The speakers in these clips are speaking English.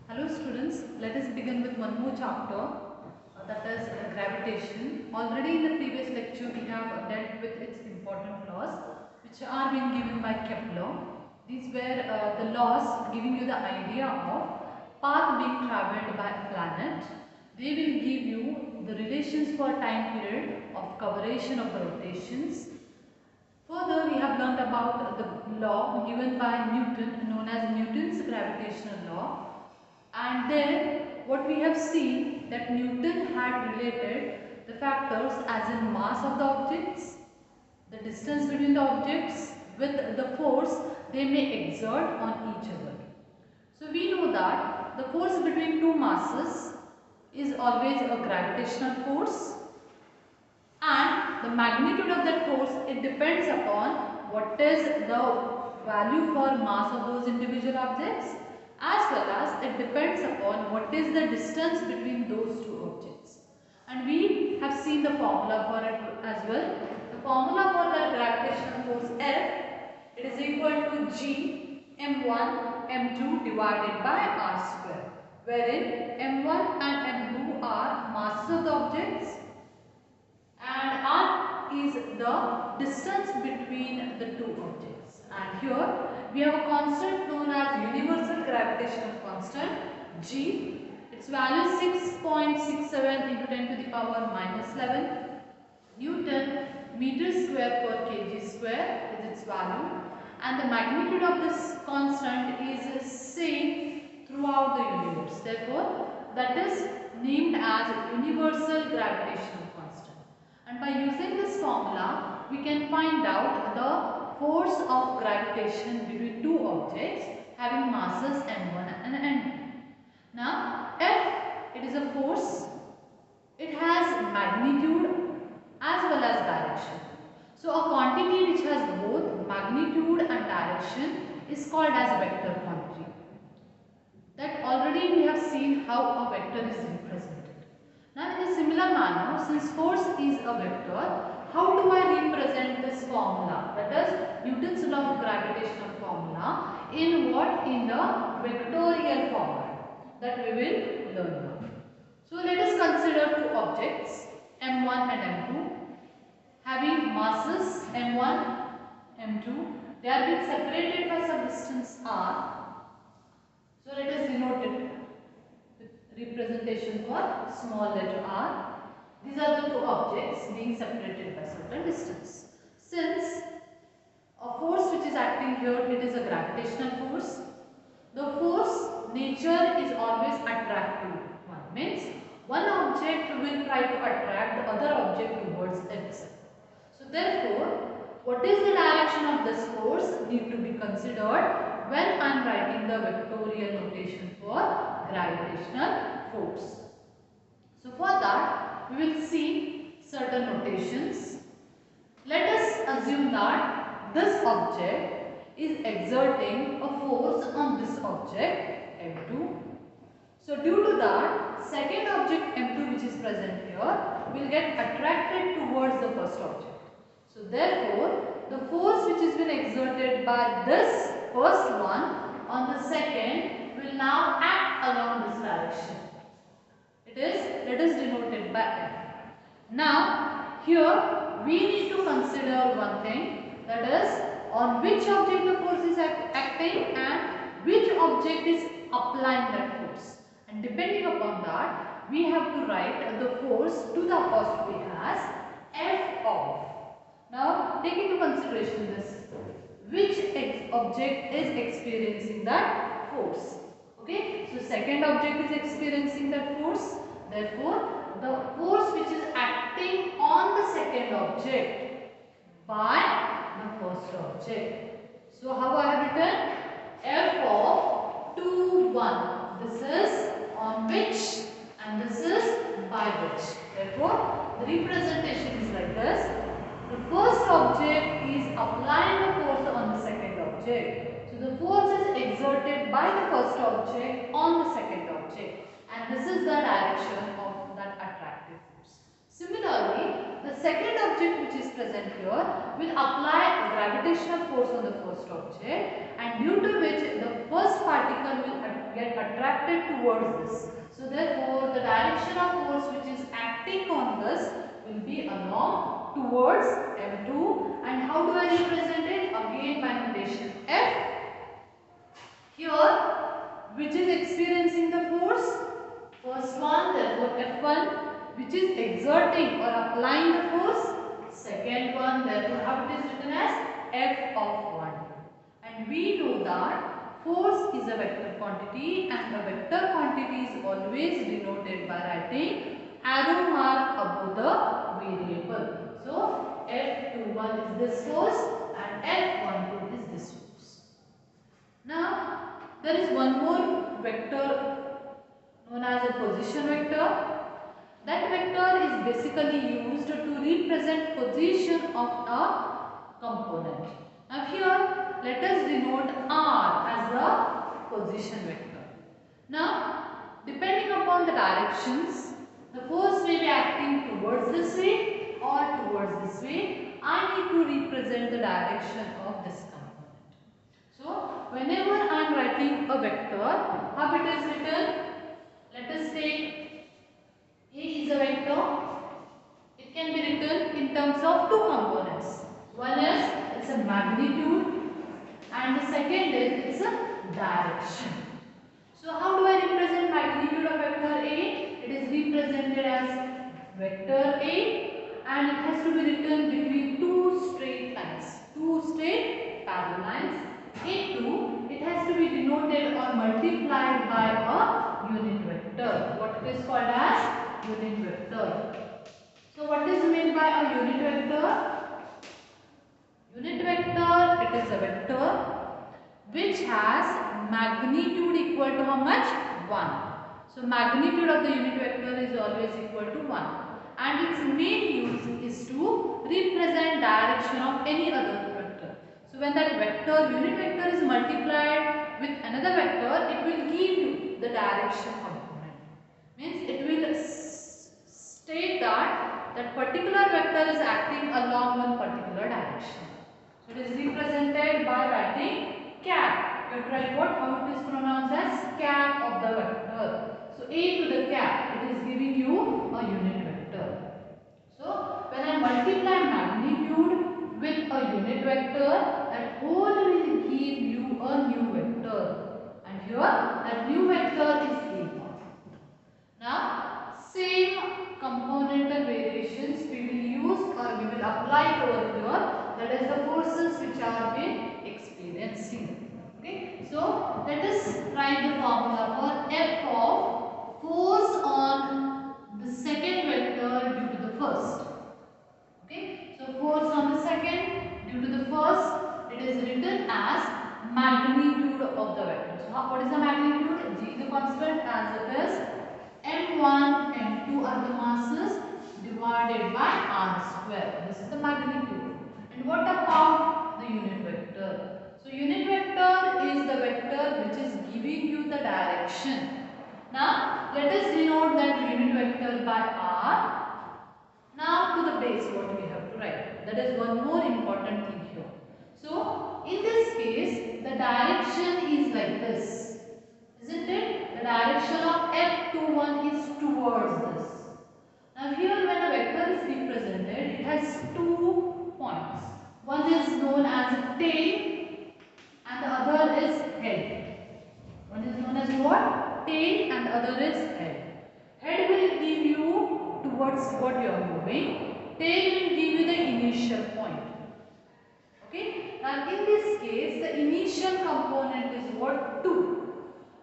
Hello students, let us begin with one more chapter that is gravitation. Already in the previous lecture we have dealt with its important laws which are being given by Kepler. These were the laws giving you the idea of path being travelled by a planet. They will give you the relations for time period of coloration of the rotations. Further, we have learned about the law given by Newton known as Newton's gravitational law. And then what we have seen that Newton had related the factors as in mass of the objects, the distance between the objects with the force they may exert on each other. So we know that the force between two masses is always a gravitational force, and the magnitude of that force, it depends upon what is the value for mass of those individual objects, as well as it depends upon what is the distance between those two objects. And we have seen the formula for it as well. The formula for the gravitational force F, it is equal to G m1 m2 divided by r square, wherein m1 and m2 are masses of the objects and r is the distance between the two objects. And here we have a constant known as universal gravitational constant G. Its value is 6.67 into 10 to the power minus 11 Newton meter square per kg square is its value, and the magnitude of this constant is same throughout the universe. Therefore, that is named as universal gravitational constant. And by using this formula, we can find out the force of gravitation between two objects having masses m1 and m2. Now, F, it is a force. It has magnitude as well as direction. So, a quantity which has both magnitude and direction is called as vector quantity. That already we have seen how a vector is represented. Now, in a similar manner, since force is a vector, how do I represent this formula? That is Newton's law of gravitational formula in what? In the vectorial format that we will learn now. So, let us consider two objects m1 and m2 having masses m1, m2. They are being separated by some distance r. So, let us denote it with representation for small letter r. These are the two objects being separated by certain distance. Since a force which is acting here, it is a gravitational force. The force nature is always attractive one. Means one object will try to attract the other object towards itself. So therefore, what is the direction of this force need to be considered when I am writing the vectorial notation for gravitational force. So for that, we will see certain notations. Let us assume that this object is exerting a force on this object m2. So due to that, second object m2 which is present here will get attracted towards the first object. So therefore, the force which has been exerted by this first one on the second will now act along this direction. Let us denote it by F. Now, here we need to consider one thing, that is on which object the force is acting and which object is applying that force. And depending upon that, we have to write the force to the apostrophe as F of. Now, take into consideration this. Which object is experiencing that force? Okay, so second object is experiencing that force. Therefore, the force which is acting on the second object by the first object. So, how I have written? F of 2, 1. This is on which and this is by which. Therefore, the representation is like this. The first object is applying the force on the second object. So, the force is exerted by the first object on the second object, and this is the direction of that attractive force. Similarly, the second object which is present here will apply a gravitational force on the first object, and due to which the first particle will get attracted attracted towards this. So therefore the direction of force which is acting on this will be along towards M2. And how do I represent it? Again by notation F. Here which is experiencing the force? First one, therefore F1, which is exerting or applying the force. Second one, therefore how it is written as F of 1. And we know that force is a vector quantity, and a vector quantity is always denoted by writing arrow mark above the variable. So F21 is this force and F12 is this force. Now there is one more vector known as a position vector. That vector is basically used to represent position of a component. Now here let us denote R as the position vector. Now depending upon the directions, the force may be acting towards this way or towards this way. I need to represent the direction of this component. So whenever I am writing a vector, how it is written? Let us take A is a vector. It can be written in terms of two components. One is it's a magnitude and the second is it's a direction. So how do I represent magnitude of vector A? It is represented as vector A and it has to be written between two straight lines, two straight parallel lines. A2, it has to be denoted or multiplied by a unit vector. What it is called as unit vector. So what is meant by a unit vector? Unit vector, it is a vector which has magnitude equal to how much? 1. So magnitude of the unit vector is always equal to 1. And its main use is to represent direction of any other vector. So when that vector, unit vector is multiplied with another vector, it will give you the direction component. Means it will state that particular vector is acting along one particular direction. So it is represented by writing cap. You have to write what? How it is pronounced as cap of the vector. So A to the cap, it is giving you a unit vector. So when I multiply magnitude with a unit vector, that whole will give you a new vector. And here that new vector is A1. Now same componental variations we will use or we will apply over here. That is the forces which are been experiencing. Okay. So let us write the formula for F of force on the second vector due to the first. Okay. So force on the second due to the first, it is written as magnitude of the vector. So what is the magnitude? G is the constant as it is. M1, M2 are the masses divided by R square. This is the magnitude. And what about the unit vector? So unit vector is the vector which is giving you the direction. Now let us denote that unit vector by R. Now to the base what we have to write. That is one more important thing here. So in this case the direction is like this. Isn't it? The direction of F21 is towards this. Now here when a vector is represented, it has 2 points. One is known as tail and the other is head. One is known as what? Tail and the other is head. Head will give you towards what you are moving. Tail will give you the initial point. Okay. Now in this case the initial component is what? 2.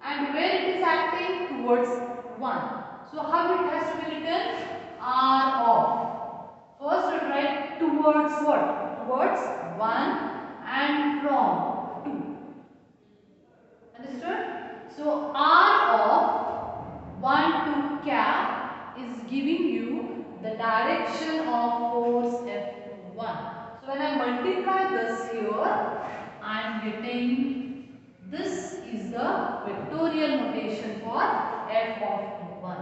And where it is acting? Towards 1. So how it has to be written? R of. First we write towards what? Towards 1 and from 2. Understood? So R of 1 to cap is giving you the direction of force F1. So when I multiply this here, I am getting this is the vectorial notation for F of 1.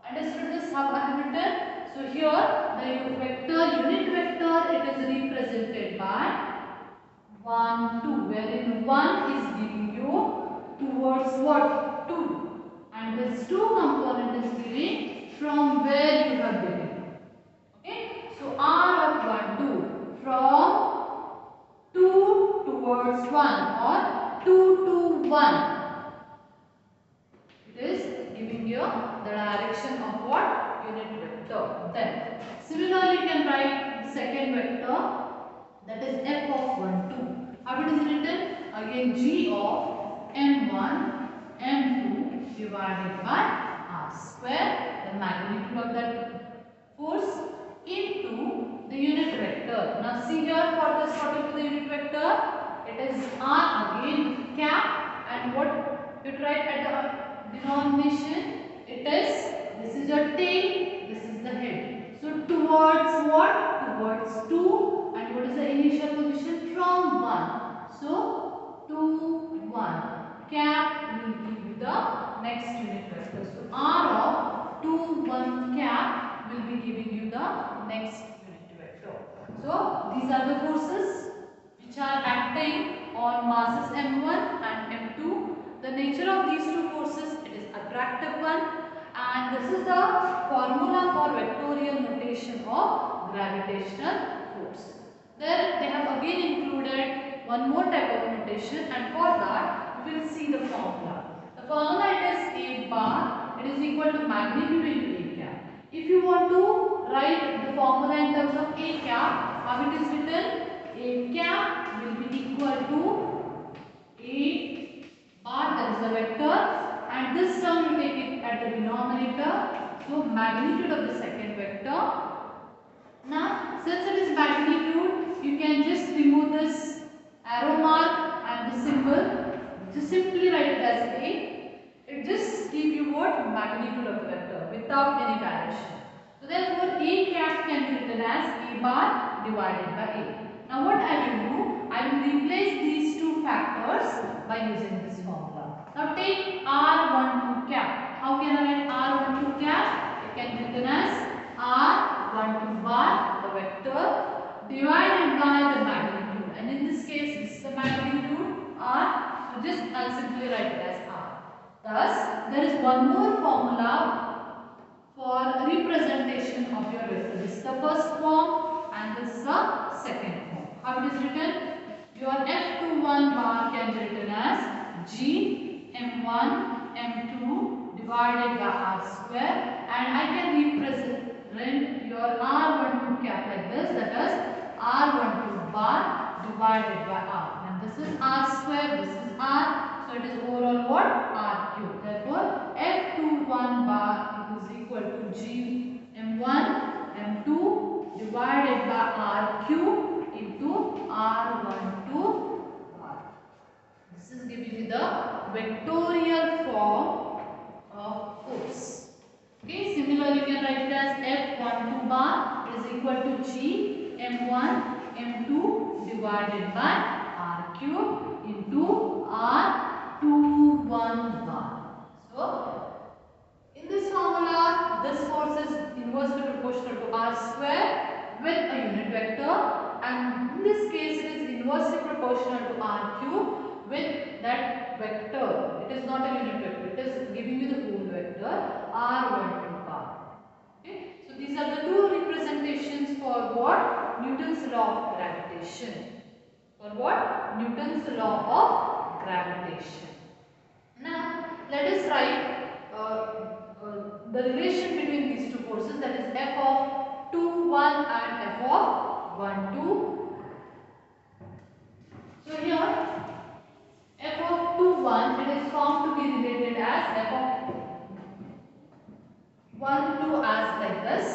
Understood this how I have written? So here the vector, unit vector, it is represented by 1, 2, wherein 1 is giving you towards what? 2, and this 2 component is given from where you have begun. Okay, so R of 1, 2 from 2 towards 1 or 2 to 1. It is giving you the direction of what? Unit vector. Then similarly you can write the second vector, that is f of 1, 2. How it is written? Again g of m1 m2 divided by r square, the magnitude of that force, into the unit vector. Now see here, for this what will be the unit vector? It is r again with cap, and what you write at the denomination? It is, this is your tail, this is the head. So towards what? Towards 2, and what is the initial position? From 1. So 2, 1. Cap will give you the next unit vector. So r of 2, 1 cap will be giving you the next unit vector. So these are the forces which are acting on masses m1 and m2. The nature of these two forces, it is attractive one, and this is the formula for vectorial notation of gravitational force. There they have again included one more type of notation, and for that we will see the formula. The formula, it is A bar, it is equal to magnitude into A cap. If you want to write the formula in terms of A cap, how it is written? A cap will be equal to A bar, that is the vector, and this term you take it at the denominator, so magnitude of the second vector. Now since it is magnitude, you can just remove this arrow mark and the symbol, just simply write it as A. It just gives you what? Magnitude of the vector without any direction. So therefore A cap can be written as A bar divided by A. Now what I will do, I will replace these two factors by using this formula. Now take R12 cap. How can I write R12 cap? It can be written as R12 bar, the vector, divided by the magnitude. And in this case, this is the magnitude R. So just I'll simply write it as R. Thus, there is one more formula for representation of your vector. This is the first form and this is the second form. How it is written? Your F21 bar can be written as G m1 m2 divided by r square, and I can represent your R12 cap like this, that is R12 bar divided by r, and this is r square, this is r, so it is overall what? R cube. Therefore F21 bar is equal to G m1 m2 divided by r cube into R12 bar. This is giving you the vectorial form of force. Okay, similarly you can write it as F12 bar is equal to G m1 m2 divided by r cube into R21 bar. So in this formula, this force is inversely proportional to r square with a unit vector, and in this case it is inversely proportional to r cube with that vector. It is not a unit vector, it is giving you the whole vector R12 bar. Okay, so these are the two representations for what? Newton's law of gravitation. For what? Newton's law of gravitation. Now let us write the relation between these two forces, that is F of 2, 1 and F of 1, 2. So here F of 2, 1, it is found to be related as F of 1, 2 as like this.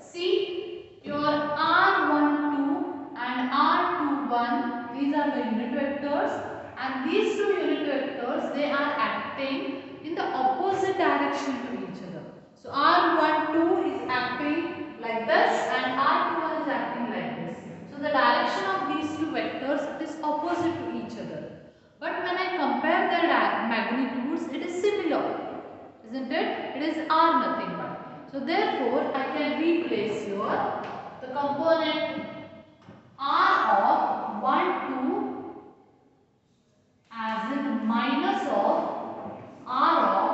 See, your R12 and R21, these are the unit vectors, and these two unit vectors, they are acting in the opposite direction to each other. So R12 is acting like this and R21 is acting like this. So the direction of these two vectors is opposite to each other. But when I compare their magnitudes, it is similar, isn't it? It is R nothing but. So therefore, I can replace here the component R of 1, 2 as in minus of R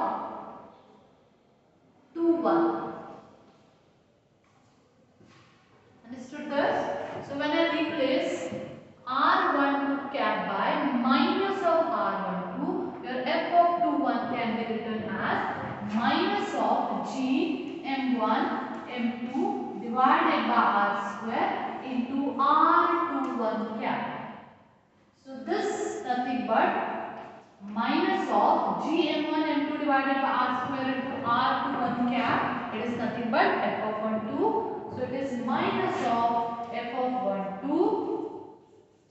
of gm1 m2 divided by r square into r2 1 cap, it is nothing but f of 1 2. So it is minus of f of 1 2.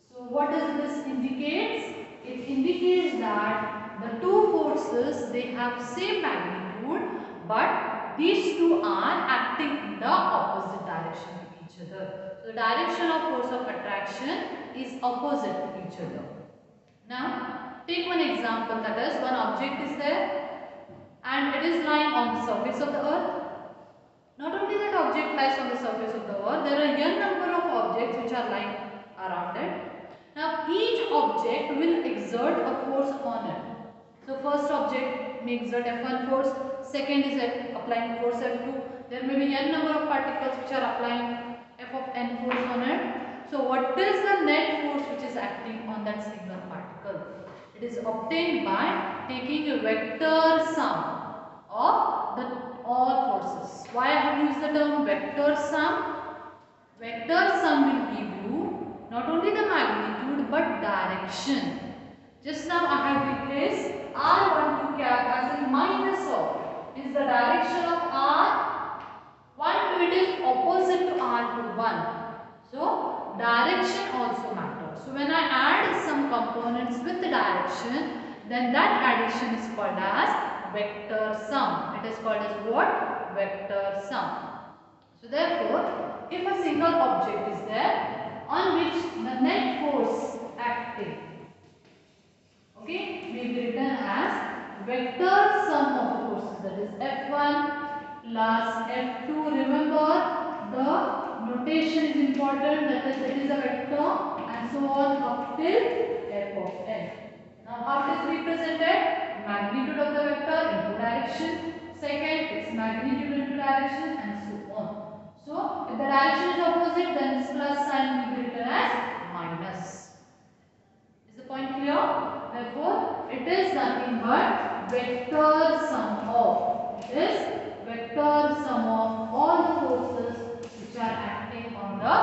So what does this indicates? It indicates that the two forces, they have same magnitude, but these two are acting in the opposite direction to each other. So the direction of force of attraction is opposite to each other. Now take one example, that is one object is there and it is lying on the surface of the earth. Not only that object lies on the surface of the earth, there are n number of objects which are lying around it. Now each object will exert a force on it. So first object may exert F1 force, second is applying force F2. There may be n number of particles which are applying F of n force on it. So what is the net force which is acting on that single particle? It is obtained by taking a vector sum of the all forces. Why I have used the term vector sum? Vector sum will give you not only the magnitude but direction. Just now I have replaced r12 cap as a minus of is the direction of r12, it is opposite to r21. So direction also matters. So when I add some components with the direction, then that addition is called as vector sum. It is called as what? Vector sum. So therefore, if a single object is there on which the net force acting, okay, may be written as vector sum of the forces, that is F1 plus F2. Remember, the notation is important, that is it is a vector and so on up till f of n. Now how it is represented? Magnitude of the vector into direction, second its magnitude into direction and so on. So if the direction is opposite, then this plus sign will be written as minus. Is the point clear? Therefore, it is nothing but vector sum of, it is vector sum of all the forces which are acting on the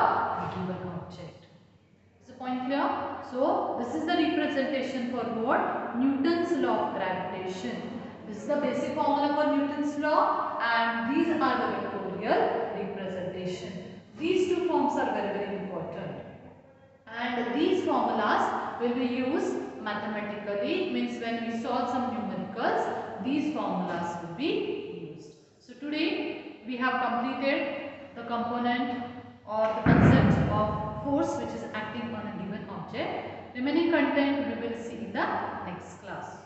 given object. Is the point clear? So this is the representation for what? Newton's law of gravitation. This is the basic formula for Newton's law and these are the vectorial representation. These two forms are very, very important. And these formulas will be used mathematically, means when we solve some numericals, these formulas will be used. So today we have completed the component or the concept of force which is acting on a given object. Remaining content we will see in the next class.